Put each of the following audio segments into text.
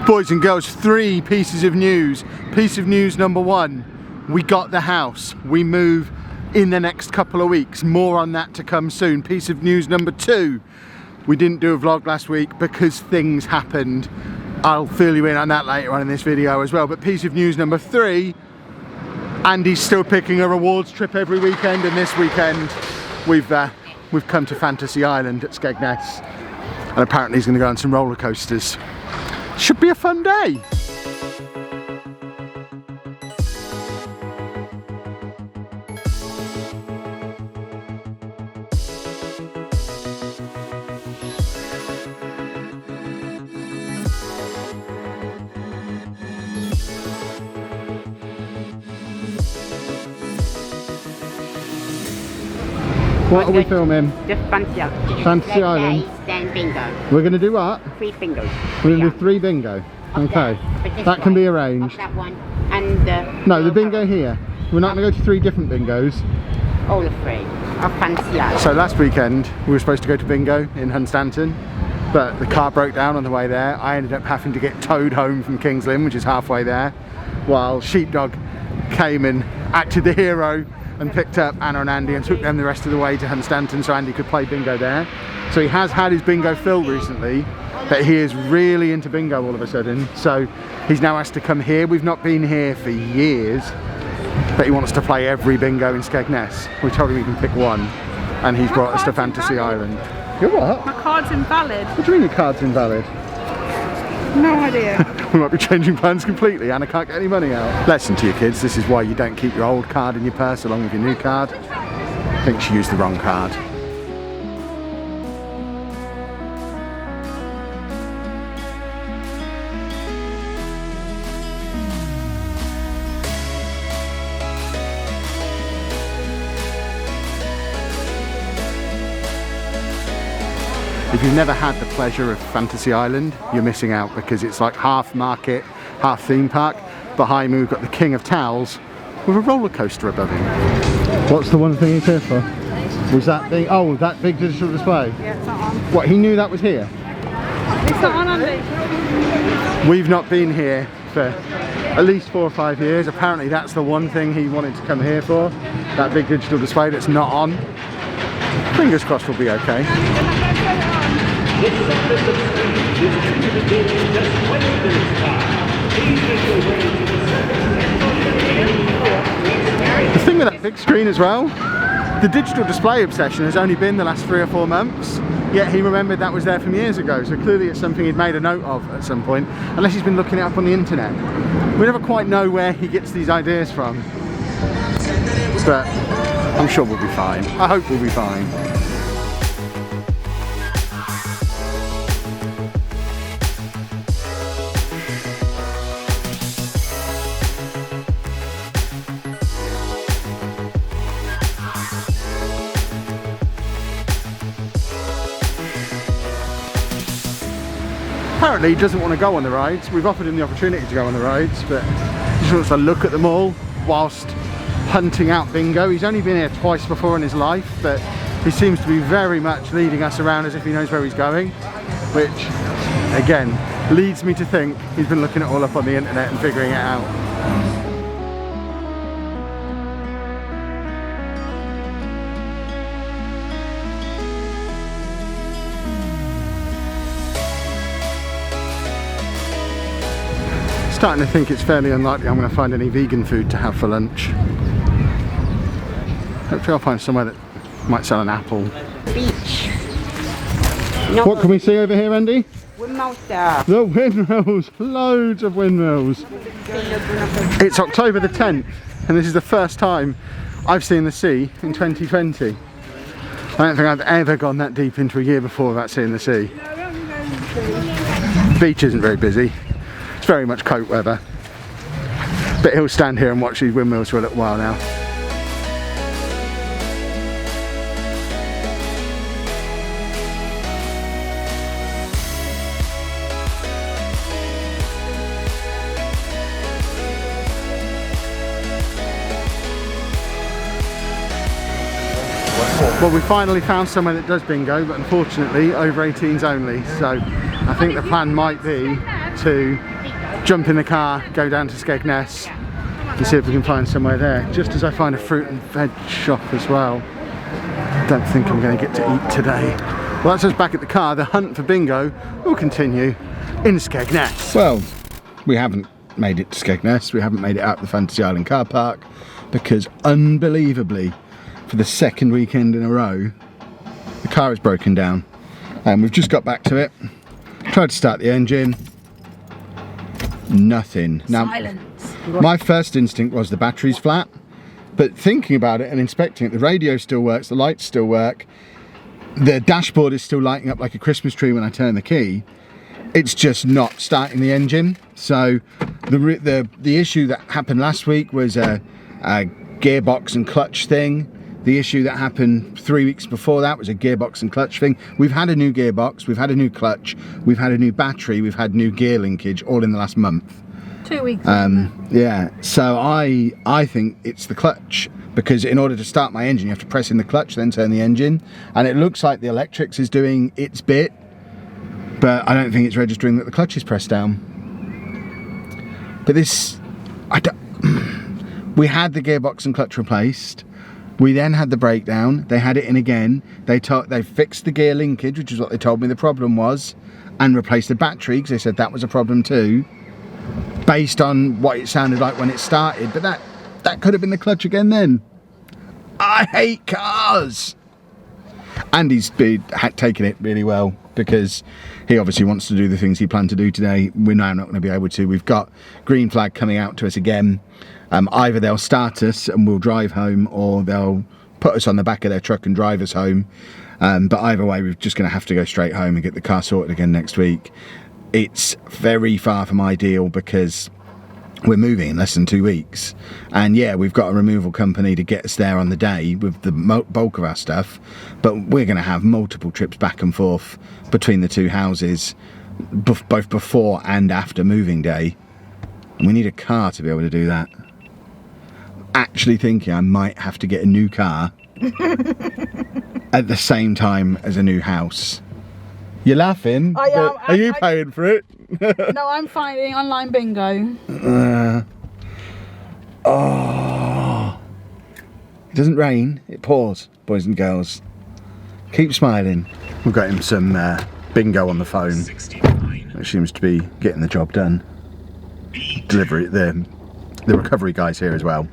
Boys and girls, 3 pieces of news. Piece of news number 1, we got the house. We move in the next couple of weeks. More on that to come soon. Piece of news number 2, we didn't do a vlog last week because things happened. I'll fill you in on that later on in this video as well. But piece of news number 3, Andy's still picking a rewards trip every weekend, and this weekend we've come to Fantasy Island at Skegness, and apparently he's going to go on some roller coasters. Should be a fun day. What are we filming? Just Fantasy Island. Then bingo. We're going to do what? 3 bingos. We're going to do 3 bingo. Okay. That can be arranged. That one and no, the bingo here. We're not going to go to 3 different bingos. All 3 of Fantasy Island. So last weekend we were supposed to go to bingo in Hunstanton, but the car broke down on the way there. I ended up having to get towed home from King's Lynn, which is halfway there, while Sheepdog came and acted the hero and picked up Anna and Andy and took them the rest of the way to Hunstanton so Andy could play bingo there. So he has had his bingo filled recently, but he is really into bingo all of a sudden, so he's now asked to come here. We've not been here for years, but he wants to play every bingo in Skegness. We told him he can pick one, and he's brought us to Fantasy Island. Your what? My card's invalid. What do you mean your card's invalid? No idea. We might be changing plans completely. Anna can't get any money out. Lesson to your kids, this is why you don't keep your old card in your purse along with your new card. I think she used the wrong card. If you've never had the pleasure of Fantasy Island, you're missing out, because it's like half market, half theme park. Behind me we've got the King of Towels with a roller coaster above him. What's the one thing he's here for? Was that the, oh, that big digital display? Yeah, it's not on. What, he knew that was here? It's not on, Andy. We've not been here for at least 4 or 5 years. Apparently that's the one thing he wanted to come here for, that big digital display that's not on. Fingers crossed we'll be okay. The thing with that big screen as well, the digital display obsession has only been the last 3 or 4 months, yet he remembered that was there from years ago, so clearly it's something he'd made a note of at some point, unless he's been looking it up on the internet. We never quite know where he gets these ideas from, but I'm sure we'll be fine. I hope we'll be fine. Apparently he doesn't want to go on the rides. We've offered him the opportunity to go on the rides, but he just wants to look at them all whilst hunting out bingo. He's only been here twice before in his life, but he seems to be very much leading us around as if he knows where he's going, which again leads me to think he's been looking it all up on the internet and figuring it out. Starting to think it's fairly unlikely I'm going to find any vegan food to have for lunch. Hopefully I'll find somewhere that might sell an apple. Beach. What can we see over here, Andy? Windmills there. The windmills! Loads of windmills! It's October the 10th, and this is the first time I've seen the sea in 2020. I don't think I've ever gone that deep into a year before without seeing the sea. The beach isn't very busy. It's very much coat weather, but he'll stand here and watch these windmills for a little while now. Well, we finally found somewhere that does bingo, but unfortunately over 18s only, so I think the plan might be to jump in the car, go down to Skegness and see if we can find somewhere there. Just as I find a fruit and veg shop as well. Don't think I'm going to get to eat today. Well, that's us back at the car. The hunt for bingo will continue in Skegness. Well, we haven't made it to Skegness. We haven't made it out the Fantasy Island car park because, unbelievably, for the second weekend in a row, the car is broken down. And we've just got back to it. Tried to start the engine. Nothing. Now, Silence. my first instinct was the battery's flat. But thinking about it and inspecting it, the radio still works, the lights still work, the dashboard is still lighting up like a Christmas tree when I turn the key. It's just not starting the engine. So the issue that happened last week was a gearbox and clutch thing. The issue that happened 3 weeks before that was a gearbox and clutch thing. We've had a new gearbox, we've had a new clutch, we've had a new battery, we've had new gear linkage all in the last month. 2 weeks. Yeah, so I think it's the clutch, because in order to start my engine you have to press in the clutch, then turn the engine, and it looks like the electrics is doing its bit, but I don't think it's registering that the clutch is pressed down. But this, we had the gearbox and clutch replaced. We then had the breakdown. They had it in again. They fixed the gear linkage, which is what they told me the problem was, and replaced the battery because they said that was a problem too, based on what it sounded like when it started. But that could have been the clutch again then. I hate cars. Andy's taken it really well because he obviously wants to do the things he planned to do today. We're now not going to be able to. We've got green flag coming out to us again. Either they'll start us and we'll drive home, or they'll put us on the back of their truck and drive us home. But either way, we're just going to have to go straight home and get the car sorted again next week. It's very far from ideal because we're moving in less than 2 weeks, and yeah, we've got a removal company to get us there on the day with the bulk of our stuff, but we're going to have multiple trips back and forth between the two houses, both before and after moving day, and we need a car to be able to do that. Actually thinking I might have to get a new car at the same time as a new house. You're laughing? I am. Are you paying for it? No, I'm finding online bingo. Oh, it doesn't rain, it pours, boys and girls. Keep smiling. We've got him some bingo on the phone, which seems to be getting the job done. Delivery, the recovery guys here as well.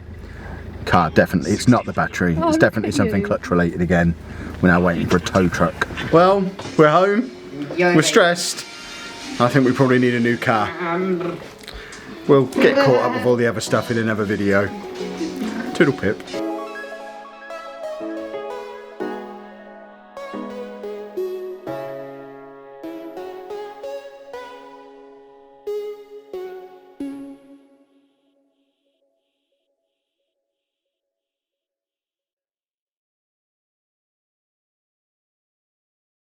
Car, definitely, it's not the battery, it's definitely something clutch related again. We're now waiting for a tow truck. Well, we're home, we're stressed. I think we probably need a new car. We'll get caught up with all the other stuff in another video. Toodle pip.